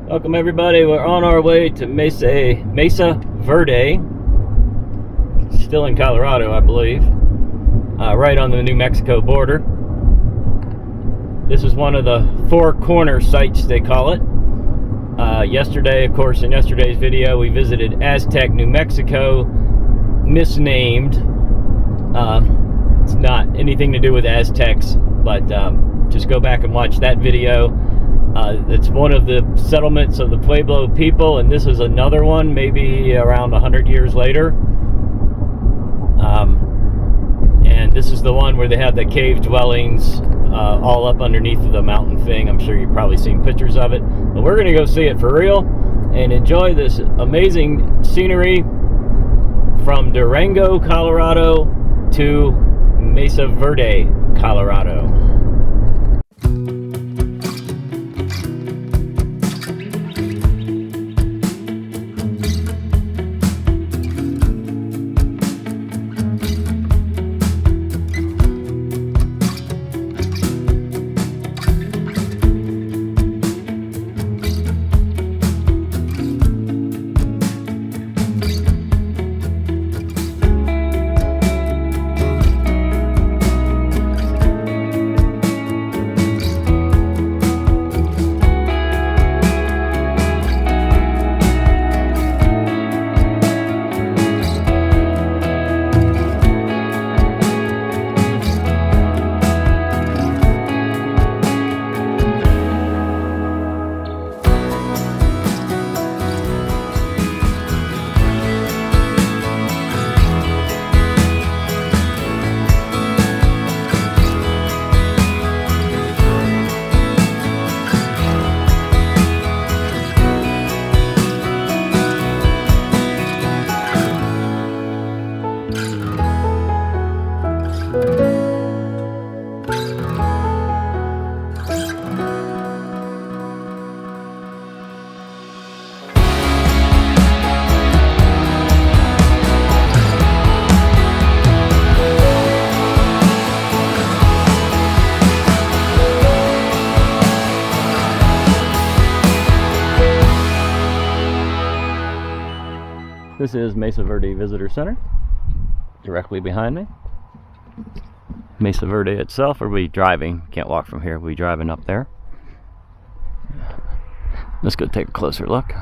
Welcome everybody. We're on our way to Mesa Verde, still in Colorado, I believe, right on the New Mexico border. This is one of the four corner sites, they call it. Yesterday, of course, in yesterday's video, we visited Aztec, New Mexico, misnamed. It's not anything to do with Aztecs, but just go back and watch that video. It's one of the settlements of the Pueblo people, and this is another one, maybe around 100 years later. And this is the one where they have the cave dwellings all up underneath the mountain thing. I'm sure you've probably seen pictures of it, but we're going to go see it for real and enjoy this amazing scenery from Durango, Colorado to Mesa Verde, Colorado. This is Mesa Verde Visitor Center, directly behind me. Mesa Verde itself, or we driving, can't walk from here, we'll be driving up there. Let's go take a closer look.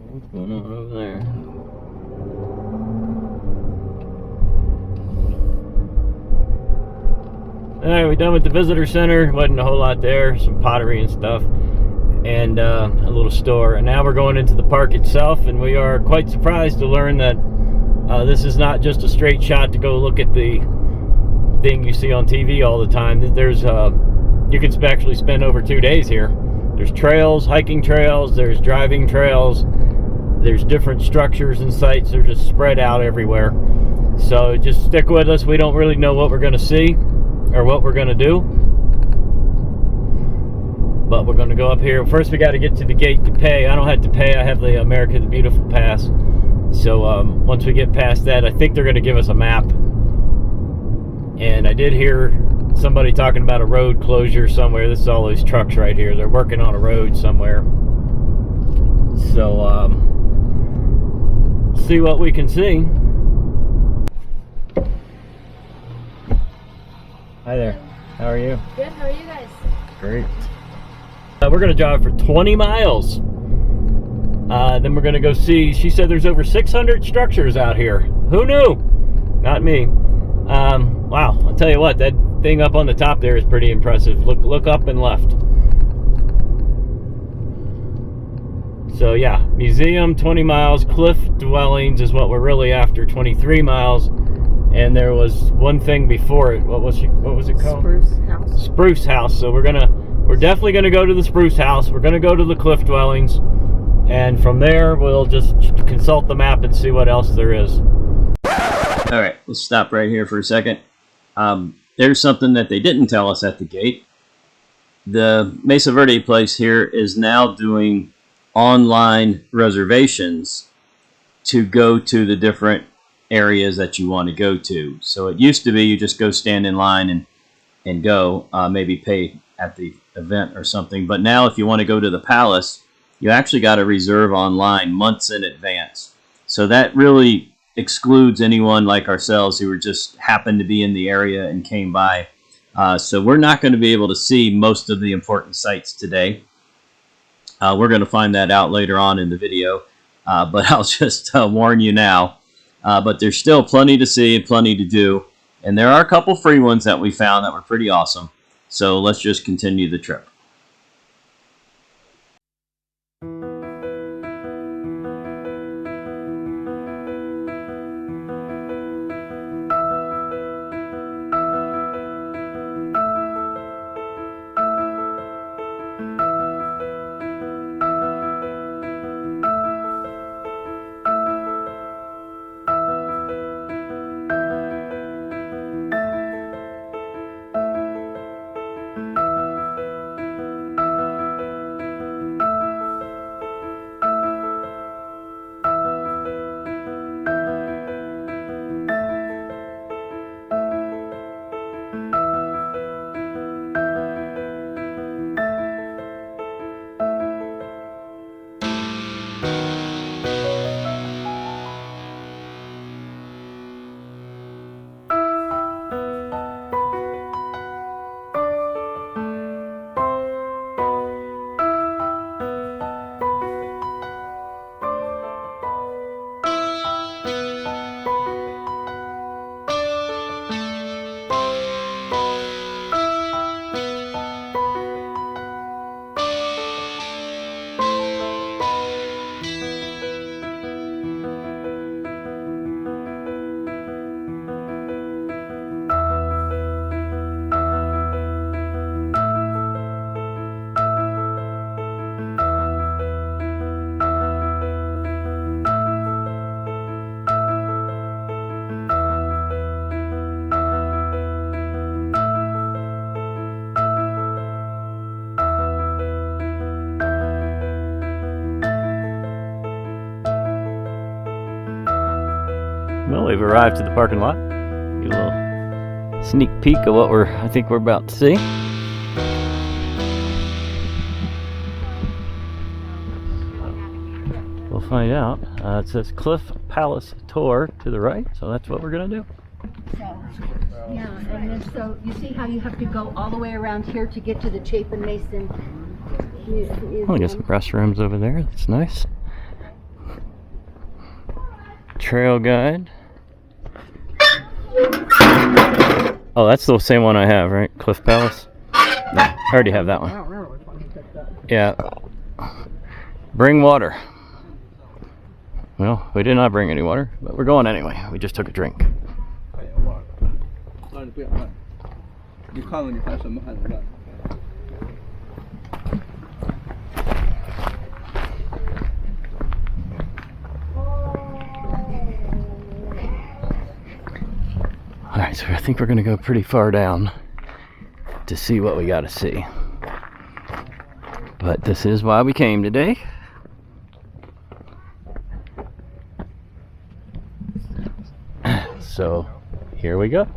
What's going on over there? Alright, we're done with the visitor center. Wasn't a whole lot there. Some pottery and stuff. And a little store. And now we're going into the park itself. And we are quite surprised to learn that this is not just a straight shot to go look at the thing you see on TV all the time. There's you can actually spend over 2 days here. There's trails, hiking trails, there's driving trails. There's different structures and sites. They're just spread out everywhere. So just stick with us. We don't really know what we're going to see or what we're going to do. But we're going to go up here. First we got to get to the gate to pay. I don't have to pay. I have the America the Beautiful pass. So once we get past that, I think they're going to give us a map. And I did hear somebody talking about a road closure somewhere. This is all those trucks right here. They're working on a road somewhere. So see what we can see. Hi there. How are you? Good. How are you guys? Great. We're going to drive for 20 miles. Then we're going to go see, she said there's over 600 structures out here. Who knew? Not me. Wow. I'll tell you what, that thing up on the top there is pretty impressive. Look up and left. So yeah, museum, 20 miles, cliff dwellings is what we're really after, 23 miles. And there was one thing before it. What was it called? Spruce House. Spruce House. So we're definitely gonna go to the Spruce House. We're gonna go to the cliff dwellings, and from there we'll just consult the map and see what else there is. All right, let's stop right here for a second. There's something that they didn't tell us at the gate. the Mesa Verde place here is now doing online reservations to go to the different areas that you want to go to. So it used to be you just go stand in line and go, maybe pay at the event or something. But now if you want to go to the palace, you actually got to reserve online months in advance. So that really excludes anyone like ourselves who were just happened to be in the area and came by. So we're not going to be able to see most of the important sites today. We're going to find that out later on in the video, but I'll just warn you now. But there's still plenty to see and plenty to do. And there are a couple free ones that we found that were pretty awesome. So let's just continue the trip. Well, we've arrived to the parking lot. Get a little sneak peek of what I think we're about to see. We'll find out. It says Cliff Palace Tour to the right, so that's what we're gonna do. So, yeah, and then so you see how you have to go all the way around here to get to the Chapin Mason Museum. Oh, I got some restrooms over there. That's nice. Trail guide. Oh, that's the same one I have, right? Cliff Palace? No, I already have that one. I don't remember which one you picked up. Yeah. Bring water. Well, we did not bring any water, but we're going anyway. We just took a drink. Alright, so I think we're going to go pretty far down to see what we got to see. But this is why we came today. So, here we go.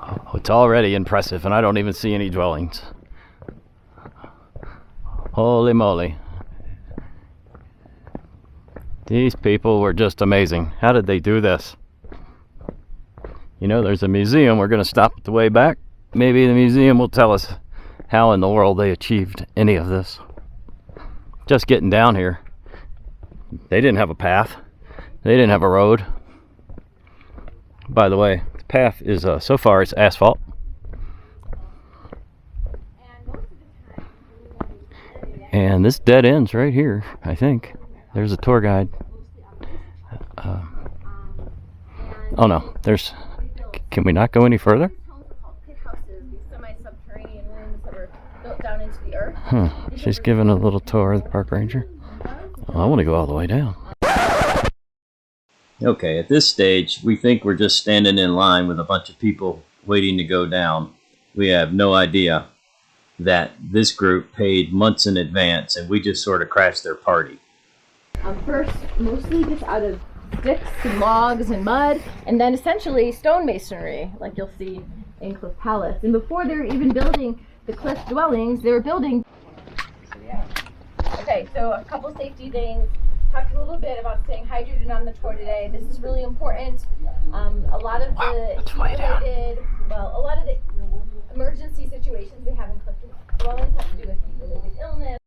Oh, it's already impressive, and I don't even see any dwellings. Holy moly. These people were just amazing. How did they do this? You know, there's a museum. We're going to stop at the way back. Maybe the museum will tell us how in the world they achieved any of this. Just getting down here. They didn't have a path. They didn't have a road. By the way, the path is, so far, it's asphalt. And this dead ends right here, I think. There's a tour guide. Oh no, there's... Can we not go any further? Semi-subterranean rooms that were built down into the earth. Huh. She's giving a little tour of the park ranger. Oh, I want to go all the way down. Okay, at this stage, we think we're just standing in line with a bunch of people waiting to go down. We have no idea that this group paid months in advance, and we just sort of crashed their party. First, mostly just out of sticks and logs and mud, and then essentially stonemasonry, like you'll see in Cliff Palace. And before they were even building the cliff dwellings, they were building... Okay, so a couple safety things. Talked a little bit about staying hydrated on the tour today. This is really important. A lot of the heat-related, well, a lot of the emergency situations we have in cliff dwellings have to do with heat-related illness.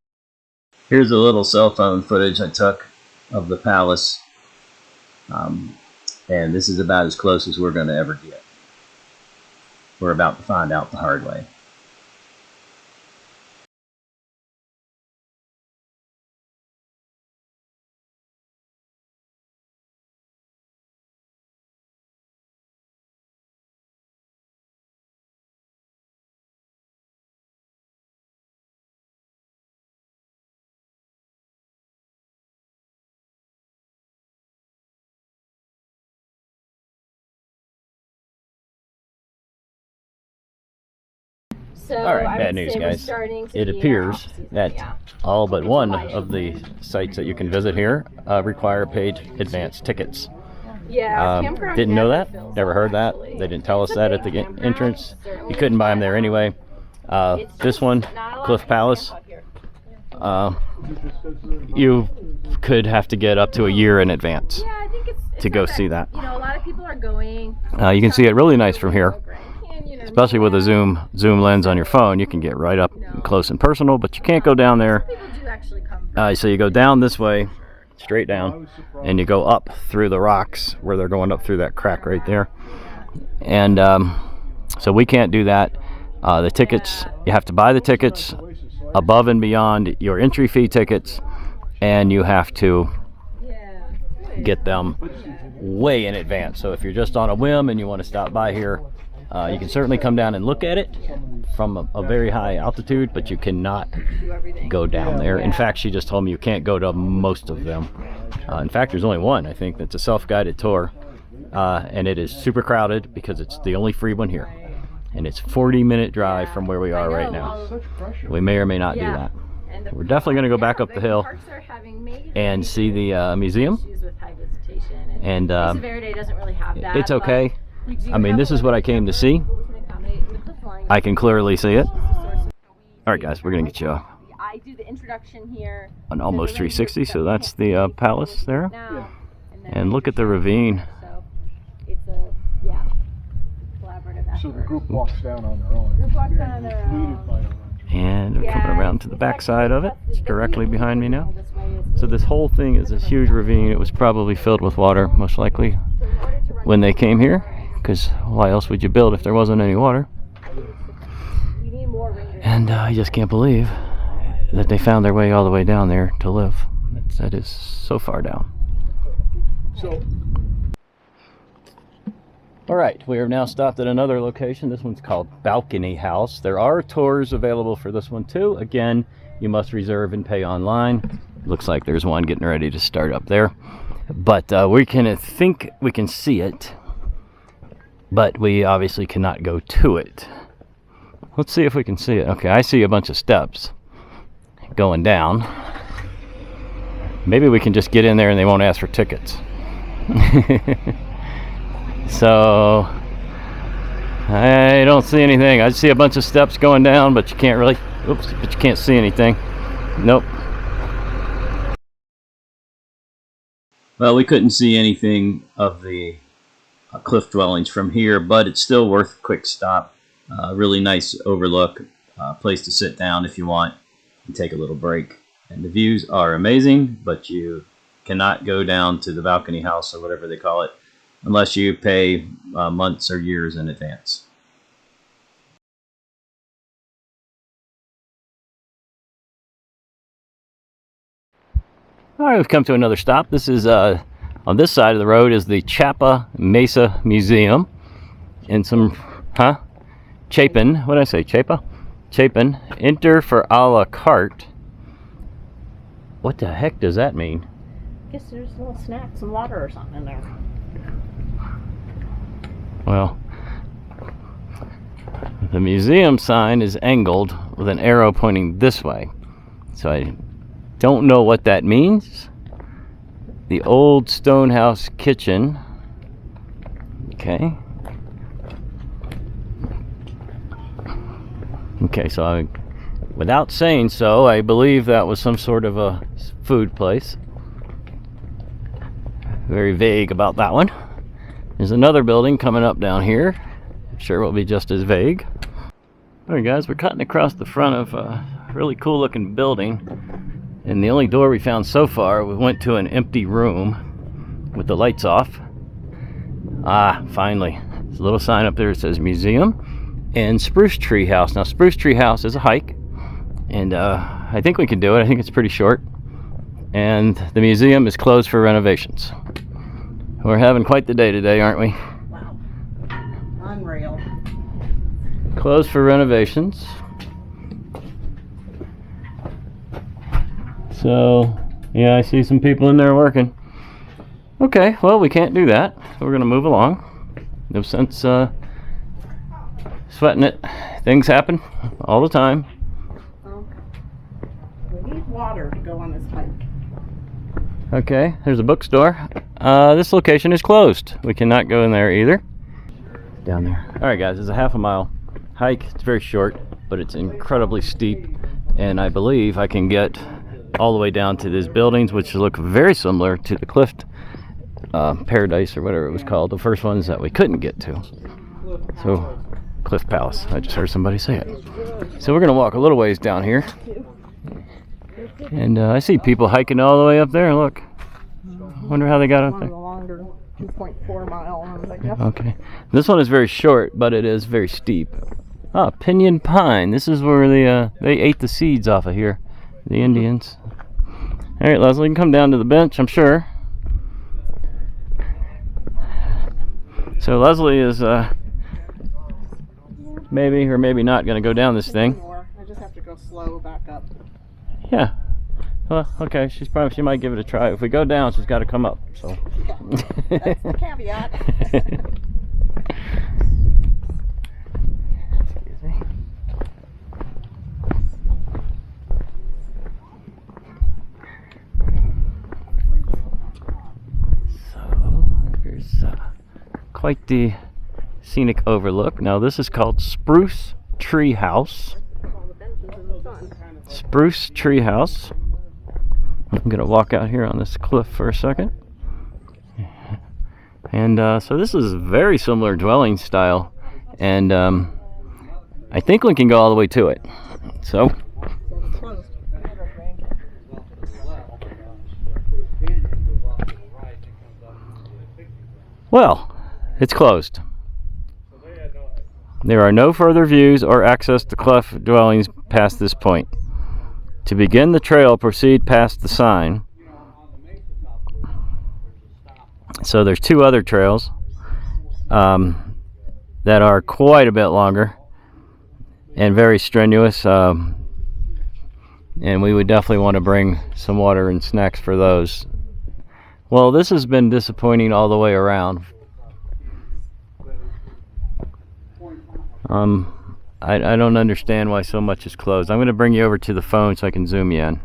Here's a little cell phone footage I took of the palace, and this is about as close as we're going to ever get. We're about to find out the hard way. So all right, bad news, guys. It appears that all but one of the sites that you can visit here require paid advance tickets. Yeah, didn't know that, never heard that. They didn't tell us that at the entrance. You couldn't buy them there anyway. This one, Cliff Palace, you could have to get up to a year in advance to go see that. You know, a lot of people are going. You can see it really nice from here. Especially with a zoom lens on your phone, you can get right up close and personal, but you can't go down there. So you go down this way, straight down, and you go up through the rocks where they're going up through that crack right there. And so we can't do that. The tickets, you have to buy the tickets above and beyond your entry fee tickets, and you have to get them way in advance. So if you're just on a whim and you want to stop by here, you can certainly come down and look at it from a very high altitude, but you cannot go down there. In fact, she just told me you can't go to most of them. In fact, there's only one, I think, that's a self-guided tour, and it is super crowded because it's the only free one here. And it's a 40-minute drive from where we are right now. We may or may not do that. We're definitely going to go back up the hill and see the museum. And it's okay. I mean, this is what I came to see. I can clearly see it. All right, guys, we're going to get you an almost 360. So that's the palace there. And look at the ravine. So the group walks down on their own. And we're coming around to the back side of it. It's directly behind me now. So this whole thing is this huge ravine. It was probably filled with water, most likely, when they came here. Because why else would you build if there wasn't any water? And I just can't believe that they found their way all the way down there to live. That is so far down. All right, we have now stopped at another location. This one's called Balcony House. There are tours available for this one too. Again, you must reserve and pay online. Looks like there's one getting ready to start up there. But we can think we can see it, but we obviously cannot go to it. Let's see if we can see it. Okay, I see a bunch of steps going down. Maybe we can just get in there and they won't ask for tickets. So I don't see anything. I see a bunch of steps going down, but you can't really, but you can't see anything. Nope. Well, we couldn't see anything of the cliff dwellings from here, but it's still worth a quick stop. Really nice overlook, place to sit down if you want and take a little break. And the views are amazing, but you cannot go down to the balcony house or whatever they call it unless you pay months or years in advance. All right, we've come to another stop. This is on this side of the road is the Chapa Mesa Museum, and some 𝐒𝐻APN. What did I say? 𝐒𝐻APN. Enter for a la carte. What the heck does that mean? I guess there's little snacks and water or something in there. Well, the museum sign is angled with an arrow pointing this way. So I don't know what that means. The old stone house kitchen. Okay. Okay, so without saying so, I believe that was some sort of a food place. Very vague about that one. There's another building coming up down here. I'm sure it will be just as vague. Alright guys, we're cutting across the front of a really cool looking building. And the only door we found so far, we went to an empty room with the lights off. Ah, finally. There's a little sign up there that says museum and Spruce Tree House. Now Spruce Tree House is a hike. And I think we can do it. I think it's pretty short. And the museum is closed for renovations. We're having quite the day today, aren't we? Wow. Unreal. Closed for renovations. So, yeah, I see some people in there working. Okay, well, we can't do that. So we're going to move along. No sense sweating it. Things happen all the time. We need water to go on this hike. Okay, there's a bookstore. This location is closed. We cannot go in there either. Down there. Alright guys, it's a half a mile hike. It's very short, but it's incredibly steep. And I believe I can get all the way down to these buildings, which look very similar to the Cliff Paradise or whatever it was called. The first ones that we couldn't get to. So, Cliff Palace. I just heard somebody say it. So we're going to walk a little ways down here. And I see people hiking all the way up there. Look. Wonder how they got up there. Longer 2.4 mile ones, I guess. Okay. This one is very short, but it is very steep. Ah, Pinyon Pine. This is where they ate the seeds off of here. The Indians. Alright, Leslie, you can come down to the bench, I'm sure. So Leslie is maybe or maybe not going to go down this thing. I just have to go slow back up. Yeah. Well, okay, she might give it a try. If we go down, she's got to come up. So. Yeah, that's the caveat. Excuse me. So here's quite the scenic overlook. Now this is called Spruce Tree House. Spruce Tree House. I'm gonna walk out here on this cliff for a second. And so this is very similar dwelling style, and I think we can go all the way to it. So well, it's closed. There are no further views or access to cliff dwellings past this point. To begin the trail, proceed past the sign. So there's two other trails that are quite a bit longer and very strenuous. And we would definitely want to bring some water and snacks for those. Well, this has been disappointing all the way around. I don't understand why so much is closed. I'm going to bring you over to the phone so I can zoom you in.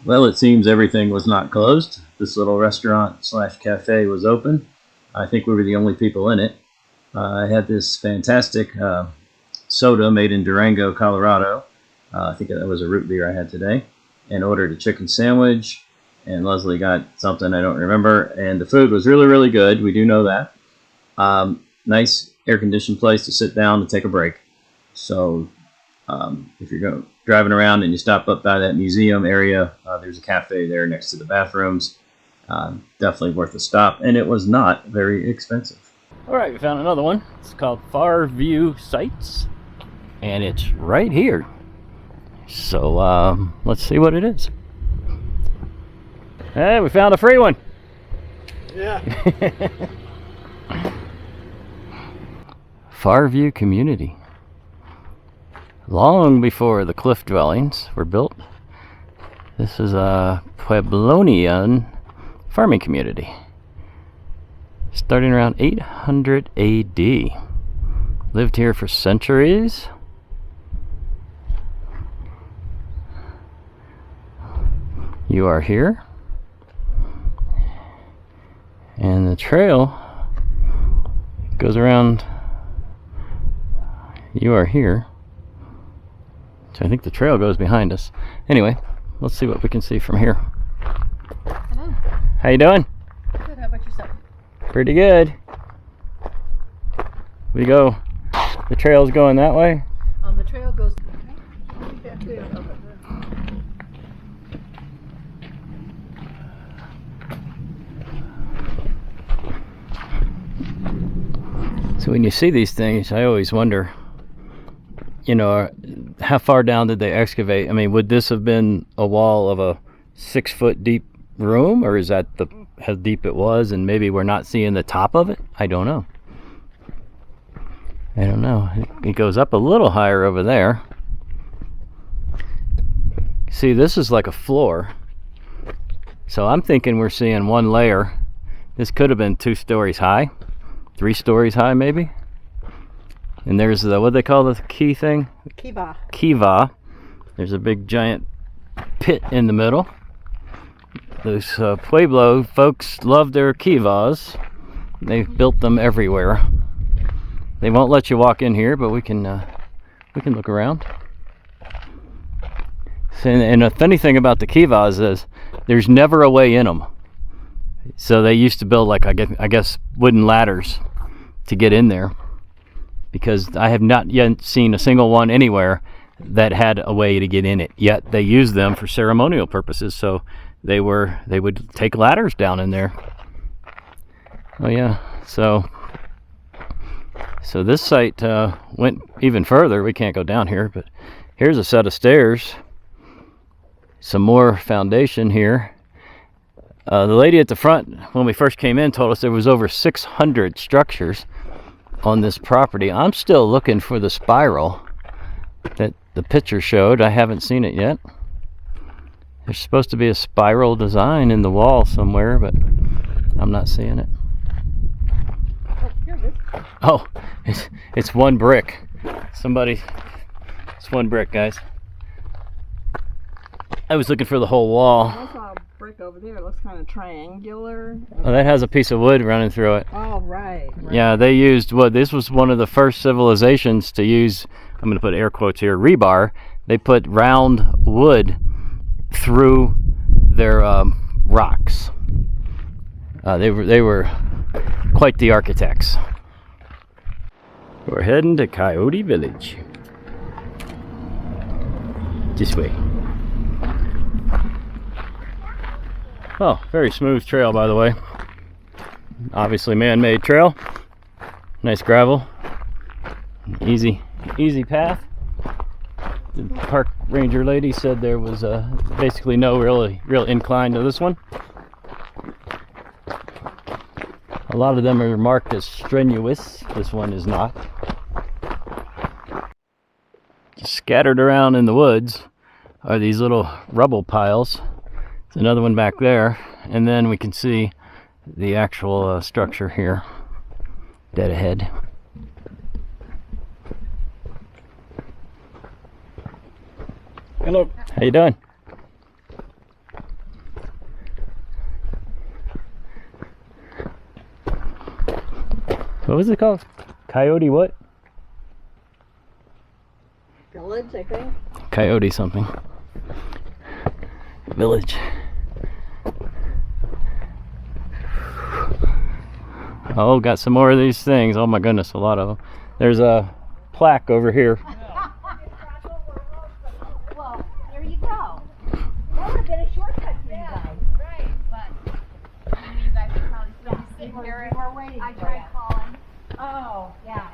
Well, it seems everything was not closed. This little restaurant / cafe was open. I think we were the only people in it. I had this fantastic soda made in Durango, Colorado. I think that was a root beer I had today. And ordered a chicken sandwich. And Leslie got something I don't remember. And the food was really, really good. We do know that. Nice air-conditioned place to sit down and take a break. So if you're driving around and you stop up by that museum area, there's a cafe there next to the bathrooms. Definitely worth a stop, and it was not very expensive. All right, we found another one. It's called Far View Sites, and it's right here. So let's see what it is. Hey, we found a free one. Yeah. Far View Community. Long before the cliff dwellings were built, this is a Pueblonian farming community. Starting around 800 AD. Lived here for centuries. You are here. And the trail goes around. You are here. So I think the trail goes behind us. Anyway, let's see what we can see from here. Hello. How you doing? Good. How about yourself? Pretty good. We go. The trail's going that way. The trail goes. So when you see these things, I always wonder, you know, how far down did they excavate? I mean, would this have been a wall of a 6-foot deep room, or is that how deep it was, and maybe we're not seeing the top of it? I don't know. I don't know. It goes up a little higher over there. See, this is like a floor. So I'm thinking we're seeing one layer. This could have been 2 stories high, 3 stories high maybe. And there's the, what do they call the key thing? Kiva. Kiva. There's a big giant pit in the middle. Those Pueblo folks love their kivas. They've built them everywhere. They won't let you walk in here, but we can look around. And the funny thing about the kivas is there's never a way in them. So they used to build, like, I guess wooden ladders to get in there, because I have not yet seen a single one anywhere that had a way to get in it. Yet they used them for ceremonial purposes. So they would take ladders down in there. Oh yeah. So this site went even further. We can't go down here, but here's a set of stairs. Some more foundation here. The lady at the front, when we first came in, told us there was over 600 structures on this property. I'm still looking for the spiral that the picture showed. I haven't seen it yet. There's supposed to be a spiral design in the wall somewhere, but I'm not seeing it. Oh, it's one brick. It's one brick, guys. I was looking for the whole wall. I saw a brick over there. It looks kind of triangular. Oh, that has a piece of wood running through it. Oh, right. Yeah, they used wood. This was one of the first civilizations to use, I'm going to put air quotes here, rebar. They put round wood through their rocks. They were quite the architects. We're heading to Coyote Village. This way. Oh, very smooth trail, by the way. Obviously man-made trail. Nice gravel. Easy path. The park ranger lady said there was basically no real incline to this one. A lot of them are marked as strenuous. This one is not. Scattered around in the woods are these little rubble piles. There's another one back there, and then we can see the actual structure here, dead ahead. Hello. How you doing? What was it called? Coyote what? Village, I think. Coyote something. Village. Oh, got some more of these things. Oh my goodness, a lot of them. There's a plaque over here. Well, there you go. That would have been a shortcut for you guys. Right, but you guys are probably still sitting here. We're waiting. I tried calling. Oh, yeah.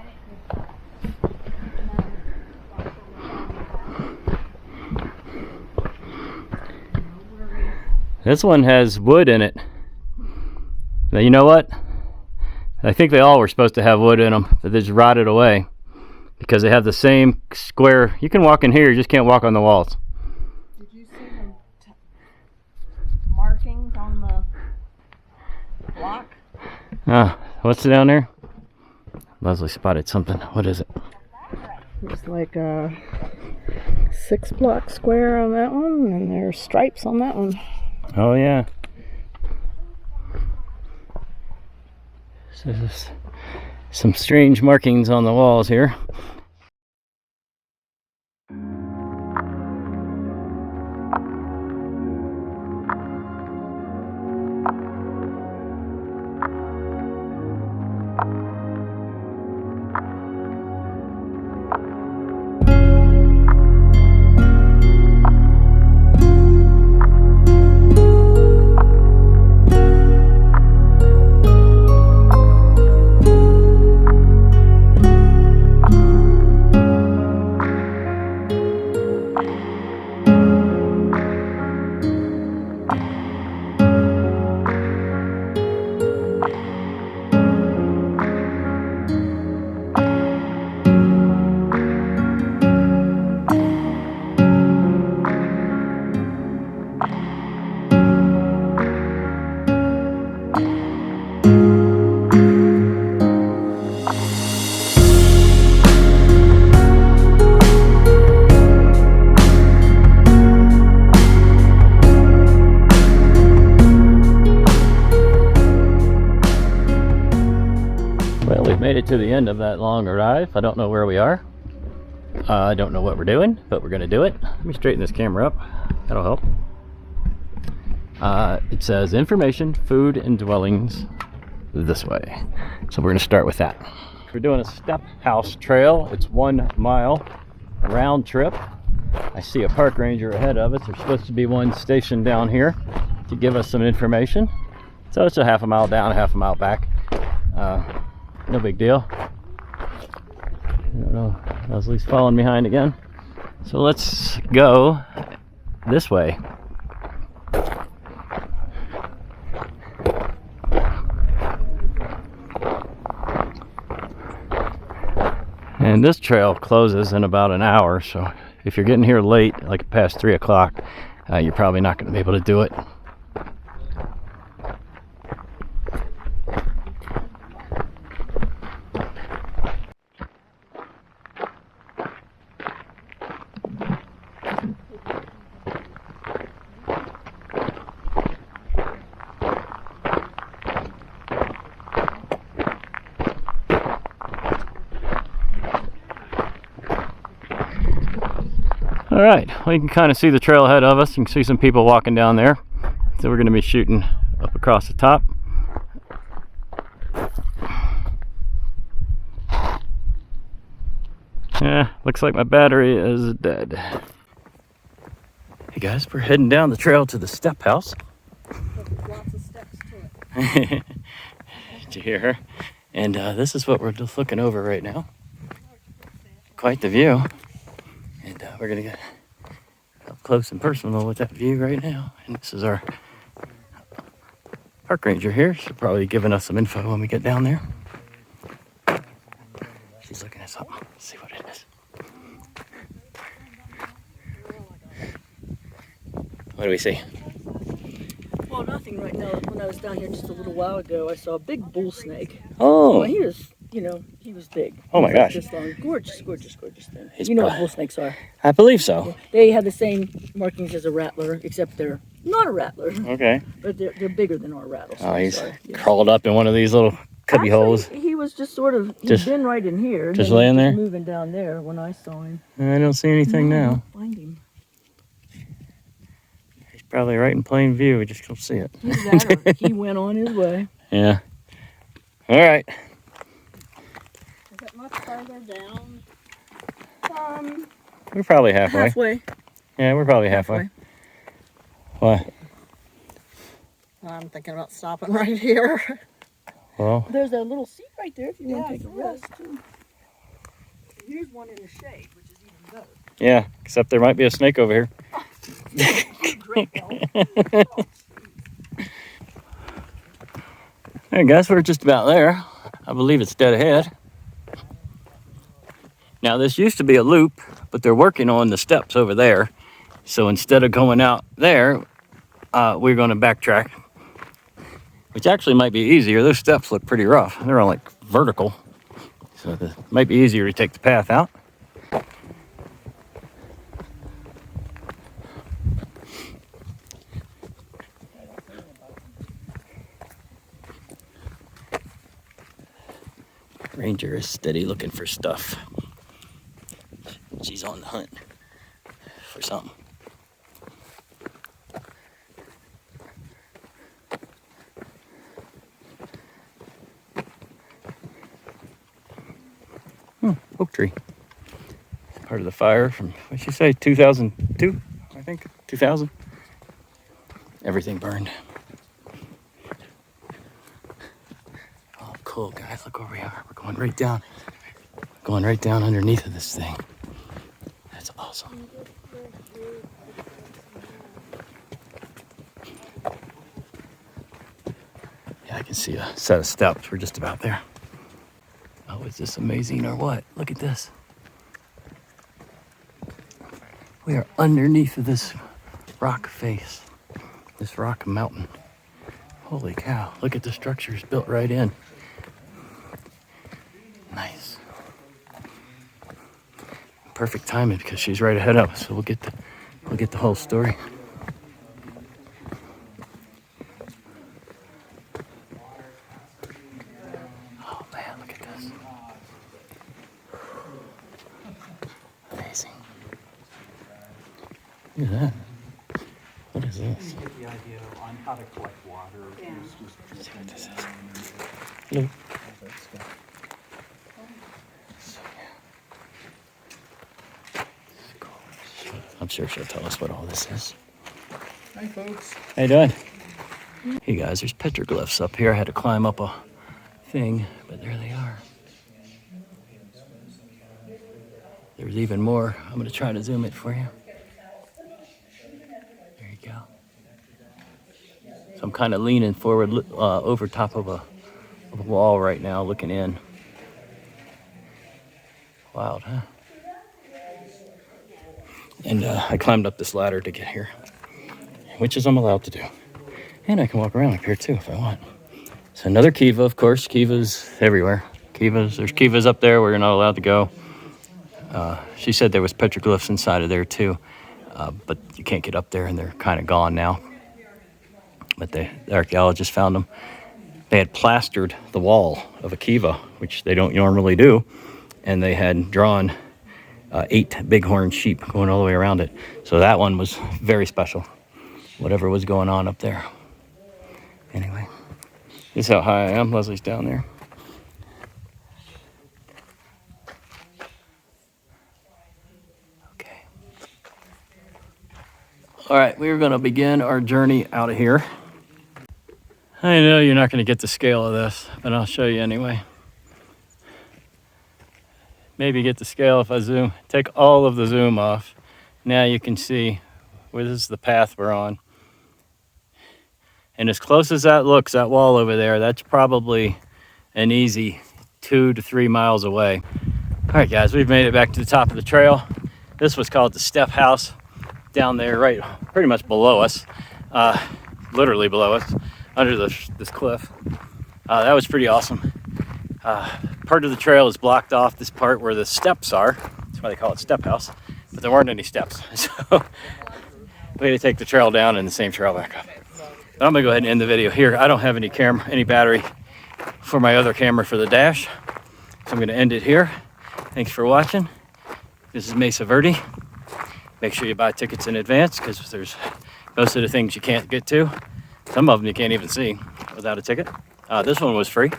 This one has wood in it. Now, you know what? I think they all were supposed to have wood in them, but they just rotted away because they have the same square. You can walk in here, you just can't walk on the walls. Did you see the markings on the block? What's down there? Leslie spotted something. What is it? There's like a 6-block square on that one, and there's stripes on that one. Oh yeah. So there's some strange markings on the walls here. Well, we've made it to the end of that long drive. I don't know where we are. I don't know what we're doing, but we're going to do it. Let me straighten this camera up. That'll help. It says information, food, and dwellings this way. So we're going to start with that. We're doing a step house trail. It's 1 mile round trip. I see a park ranger ahead of us. There's supposed to be one stationed down here to give us some information. So it's a half a mile down, half a mile back. No big deal. I don't know. Leslie's falling behind again. So let's go this way. And this trail closes in about an hour, so if you're getting here late, like past 3 o'clock, you're probably not going to be able to do it. All right, well, you can kind of see the trail ahead of us. You can see some people walking down there. So we're going to be shooting up across the top. Yeah, looks like my battery is dead. Hey guys, we're heading down the trail to the step house. Lots of steps to it. Did you hear her? And this is what we're just looking over right now. Quite the view. And we're going to get up close and personal with that view right now. And this is our park ranger here. She'll probably be giving us some info when we get down there. She's looking at something. Let's see what it is. What do we see? Well, nothing right now. When I was down here just a little while ago, I saw a big bull snake. Oh! Well, he was, you know, he was big. Oh my gosh. This long. Gorgeous, gorgeous, gorgeous thing. He's You know what bull snakes are. I believe so. They have the same markings as a rattler, except they're not a rattler. Okay. But they're bigger than our rattlesnakes. Oh, he's are. Yeah. crawled up in one of these little cubby holes. He was just sort of, he'd Just- been right in here. just then he laying was there? Moving down there when I saw him. I don't see anything No, I now. don't find him. He's probably right in plain view. We just don't see it. Either that or he went on his way. Yeah. All right. Is it much farther down? We're probably halfway. Halfway. Yeah, we're probably halfway. What? I'm thinking about stopping right here. Well, There's a little seat right there if you want to take a rest. Here's one in the shade, which is even better. yeah, except there might be a snake over here. I guess we're just about there. I believe it's dead ahead. Now, this used to be a loop, but they're working on the steps over there. So instead of going out there, we're going to backtrack, which actually might be easier. Those steps look pretty rough. They're all like vertical. So it might be easier to take the path out. Ranger is steady looking for stuff. She's on the hunt for something. Oak tree. Part of the fire from, what did she say, 2002? I think, 2000. Everything burned. Oh, cool, guys, look where we are. We're going right down. Going right down underneath of this thing. That's awesome. Yeah, I can see a set of steps. We're just about there. Oh, is this amazing or what? Look at this. We are underneath of this rock face, this rock mountain. Holy cow, look at the structures built right in. Nice. Perfect timing because she's right ahead of us, so we'll get the whole story. Oh man, look at this. Amazing. Look at that. What is this? Get the idea on how to collect water. Let's see what this is. Look. I'm sure she'll tell us what all this is. Hi, folks. How you doing? Hey guys, there's petroglyphs up here. I had to climb up a thing, but there they are. There's even more. I'm going to try to zoom it for you. There you go. So I'm kind of leaning forward over top of a wall right now, looking in. Wild, huh? And I climbed up this ladder to get here, which is I'm allowed to do. And I can walk around up here too if I want. So another 𝐂𝐤, of course. 𝐂𝐤's everywhere. 𝐂𝐤's, there's 𝐂𝐤's up there where you're not allowed to go. She said there was petroglyphs inside of there too, but you can't get up there and they're kind of gone now. But the archaeologists found them. They had plastered the wall of a 𝐒𝐤, which they don't normally do, and they had drawn 8 bighorn sheep going all the way around it. So that one was very special, whatever was going on up there. Anyway, this is how high I am. Leslie's down there. Okay. All right, we're going to begin our journey out of here. I know you're not going to get the scale of this, but I'll show you anyway. Maybe get the scale if I zoom, take all of the zoom off. Now you can see where this is the path we're on. And as close as that looks, that wall over there, that's probably an easy 2 to 3 miles away. All right, guys, we've made it back to the top of the trail. This was called the Step House down there, right pretty much below us, literally below us, under this cliff. That was pretty awesome. Part of the trail is blocked off, this part where the steps are. That's why they call it Step House. But there weren't any steps. So we had to take the trail down and the same trail back up. But I'm gonna go ahead and end the video here. I don't have any battery for my other camera for the dash. So I'm gonna end it here. Thanks for watching. This is Mesa Verde. Make sure you buy tickets in advance because there's most of the things you can't get to. Some of them you can't even see without a ticket. This one was free.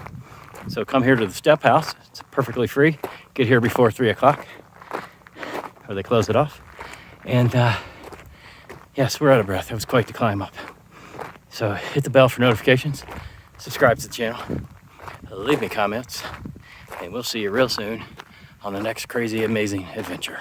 So come here to the Step House. It's perfectly free. Get here before 3 o'clock, or they close it off. And yes, we're out of breath. It was quite the climb up. So hit the bell for notifications, subscribe to the channel, leave me comments, and we'll see you real soon on the next crazy, amazing adventure.